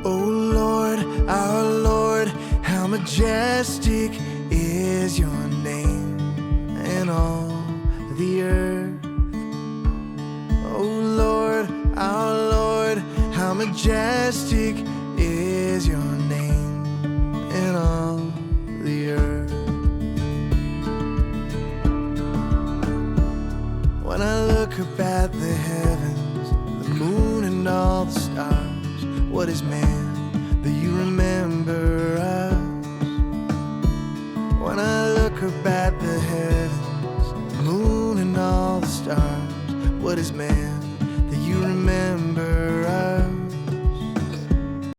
Oh Lord, our Lord, how majestic is your name in all the earth. Oh Lord, our Lord, how majestic is your name in all the earth. When I look up at the heavens, the moon and all the stars, what is man that you remember us? When I look up at the heavens, the moon and all the stars, what is man that you remember?